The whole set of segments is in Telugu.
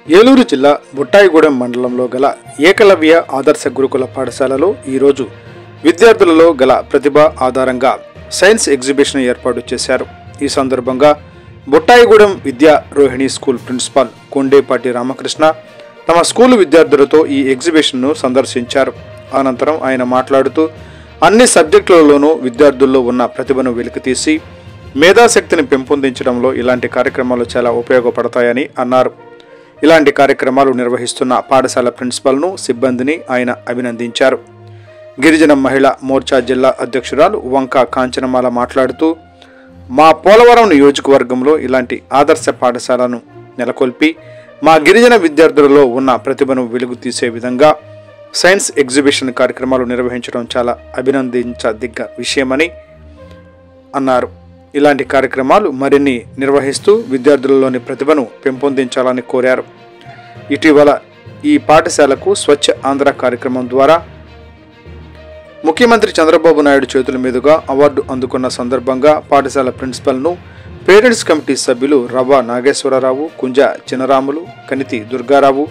ఏలూరు జిల్లా బుట్టాయిగూడెం మండలంలో గల ఏకలవ్య ఆదర్శ గురుకుల పాఠశాలలో ఈరోజు విద్యార్థులలో గల ప్రతిభ ఆధారంగా సైన్స్ ఎగ్జిబిషన్ ఏర్పాటు చేశారు. ఈ సందర్భంగా బుట్టాయిగూడెం విద్యా రోహిణి స్కూల్ ప్రిన్సిపాల్ కొండేపాటి రామకృష్ణ తమ స్కూలు విద్యార్థులతో ఈ ఎగ్జిబిషన్ను సందర్శించారు. అనంతరం ఆయన మాట్లాడుతూ అన్ని సబ్జెక్టులలోనూ విద్యార్థుల్లో ఉన్న ప్రతిభను వెలికితీసి మేధాశక్తిని పెంపొందించడంలో ఇలాంటి కార్యక్రమాలు చాలా ఉపయోగపడతాయని అన్నారు. ఇలాంటి కార్యక్రమాలు నిర్వహిస్తున్న పాఠశాల ప్రిన్సిపల్ను, సిబ్బందిని ఆయన అభినందించారు. గిరిజన మహిళా మోర్చా జిల్లా అధ్యక్షురాలు వంక కాంచనమాల మాట్లాడుతూ మా పోలవరం నియోజకవర్గంలో ఇలాంటి ఆదర్శ పాఠశాలను నెలకొల్పి మా గిరిజన విద్యార్థులలో ఉన్న ప్రతిభను వెలుగు తీసే విధంగా సైన్స్ ఎగ్జిబిషన్ కార్యక్రమాలు నిర్వహించడం చాలా అభినందించదగ్గ విషయమని అన్నారు. ఇలాంటి కార్యక్రమాలు మరిన్ని నిర్వహిస్తూ విద్యార్థులలోని ప్రతిభను పెంపొందించాలని కోరారు. ఇటీవల ఈ పాఠశాలకు స్వచ్ఛ ఆంధ్ర కార్యక్రమం ద్వారా ముఖ్యమంత్రి చంద్రబాబు నాయుడు చేతుల మీదుగా అవార్డు అందుకున్న సందర్భంగా పాఠశాల ప్రిన్సిపల్ను పేరెంట్స్ కమిటీ సభ్యులు రవ్వ నాగేశ్వరరావు, కుంజ చినరాములు, కనితి దుర్గారావు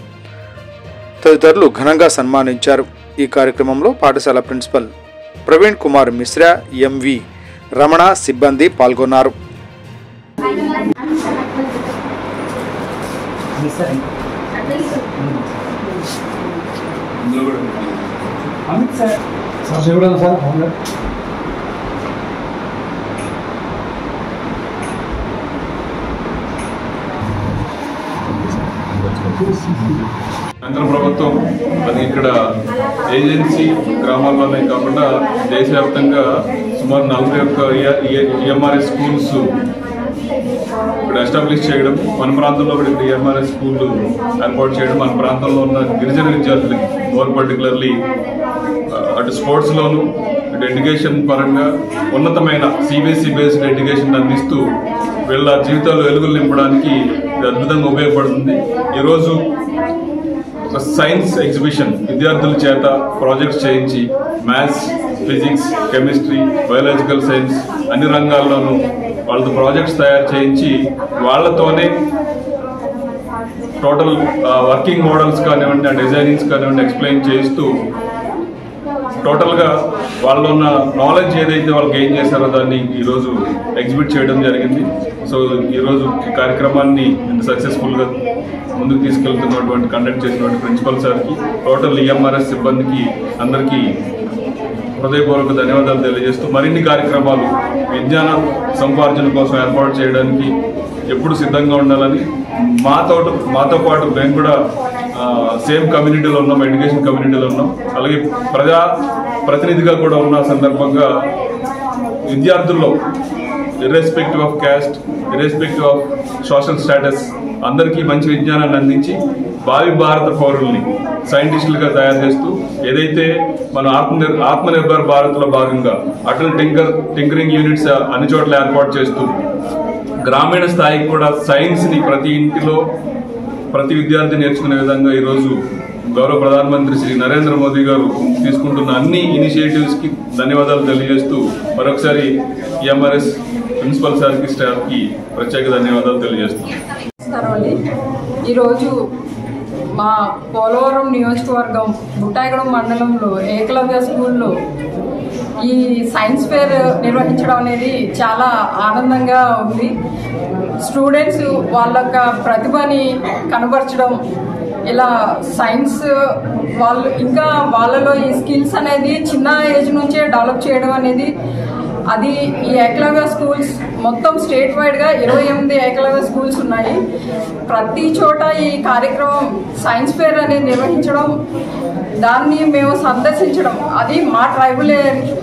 తదితరులు ఘనంగా సన్మానించారు. ఈ కార్యక్రమంలో పాఠశాల ప్రిన్సిపల్ ప్రవీణ్ కుమార్ మిశ్రా, ఎంవి రమణ సిబ్బంది పాల్గొన్నారు. కేంద్ర ప్రభుత్వం అది ఇక్కడ ఏజెన్సీ గ్రామాల్లోనే కాకుండా దేశవ్యాప్తంగా సుమారు 41 ఈఎంఆర్ఎస్ స్కూల్స్ ఇక్కడ ఎస్టాబ్లిష్ చేయడం, మన ప్రాంతంలో కూడా ఇక్కడ ఈఎంఆర్ఎస్ స్కూళ్ళు ఏర్పాటు చేయడం, మన ప్రాంతంలో ఉన్న గిరిజన విద్యార్థులకి మోర్ పర్టికులర్లీ అటు స్పోర్ట్స్లోను ఇటు ఎడ్యుకేషన్ పరంగా ఉన్నతమైన సిబిఎస్ఈ బేస్డ్ ఎడ్యుకేషన్ అందిస్తూ వీళ్ళ జీవితాలు వెలుగులు నింపడానికి అద్భుతంగా ఉపయోగపడుతుంది. ఈరోజు సైన్స్ ఎగ్జిబిషన్ విద్యార్థుల చేత ప్రాజెక్ట్స్ చేయించి maths, physics, chemistry, biological science అన్ని రంగాల్లోనూ వాళ్ళతో ప్రాజెక్ట్స్ తయారు చేయించి వాళ్ళతోనే టోటల్ వర్కింగ్ మోడల్స్ కానివ్వండి, ఆ డిజైనింగ్స్ కానివ్వండి ఎక్స్ప్లెయిన్ చేస్తూ టోటల్గా వాళ్ళు ఉన్న నాలెడ్జ్ ఏదైతే వాళ్ళు గెయిన్ చేశారో దాన్ని ఈరోజు ఎగ్జిబిట్ చేయడం జరిగింది. సో ఈరోజు ఈ కార్యక్రమాన్ని ఇంత సక్సెస్ఫుల్గా ముందుకు తీసుకెళ్తున్నటువంటి కండక్ట్ చేసినటువంటి ప్రిన్సిపల్ సార్కి, టోటల్ ఈఎంఆర్ఎస్ సిబ్బందికి అందరికీ హృదయపూర్వక ధన్యవాదాలు తెలియజేస్తూ మరిన్ని కార్యక్రమాలు విజ్ఞాన సంపార్జన కోసం ఏర్పాటు చేయడానికి ఎప్పుడు సిద్ధంగా ఉండాలని మాతో పాటు మేము కూడా సేమ్ కమ్యూనిటీలో ఉన్నాం, ఎడ్యుకేషన్ కమ్యూనిటీలో ఉన్నాం, అలాగే ప్రజా ప్రతినిధిగా కూడా ఉన్న సందర్భంగా విద్యార్థుల్లో irrespective of caste, irrespective of social status అందరికీ మంచి విజ్ఞానాన్ని అందించి భావి భారత పౌరుల్ని సైంటిస్టులుగా తయారు చేస్తూ ఏదైతే మన ఆత్మనిర్భర్ భారత్లో భాగంగా అటల్ టింకరింగ్ యూనిట్స్ అన్ని చోట్ల ఏర్పాటు చేస్తూ గ్రామీణ స్థాయికి కూడా సైన్స్ని ప్రతి ఇంటిలో ప్రతి విద్యార్థి నేర్చుకునే విధంగా ఈరోజు గౌరవ ప్రధానమంత్రి శ్రీ నరేంద్ర మోదీ గారు తీసుకుంటున్న అన్ని ఇనిషియేటివ్స్కి ధన్యవాదాలు తెలియజేస్తూ మరొకసారి ఈఎంఆర్ఎస్ ప్రిన్సిపల్ సార్కి, స్టాఫ్కి ప్రత్యేక ధన్యవాదాలు తెలియజేస్తున్నాను. ఈరోజు మా పోలవరం నియోజకవర్గం బుట్టాయిగూడెం మండలంలో ఏకలవ్య స్కూల్లో ఈ సైన్స్ ఫేర్ నిర్వహించడం అనేది చాలా ఆనందంగా ఉంది. స్టూడెంట్స్ వాళ్ళ యొక్క ప్రతిభని కనబరచడం, ఇలా సైన్స్ వాళ్ళు ఇంకా వాళ్ళలో ఈ స్కిల్స్ అనేది చిన్న ఏజ్ నుంచే డెవలప్ చేయడం అనేది అది ఈ ఏకలవ్య స్కూల్స్ మొత్తం స్టేట్ వైడ్గా 28 ఏకలవ్య స్కూల్స్ ఉన్నాయి. ప్రతి చోట ఈ కార్యక్రమం సైన్స్ ఫేర్ అనేది నిర్వహించడం, దాన్ని మేము సందర్శించడం, అది మా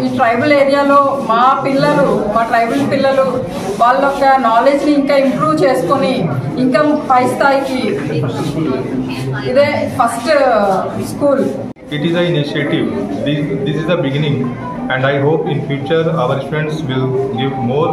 ఈ ట్రైబల్ ఏరియాలో మా ట్రైబల్ పిల్లలు వాళ్ళ యొక్క నాలెడ్జ్ని ఇంకా ఇంప్రూవ్ చేసుకొని ఇంకా పై స్థాయికి ఇదే first school. It is an initiative. This is the beginning, and I hope in future our students will give more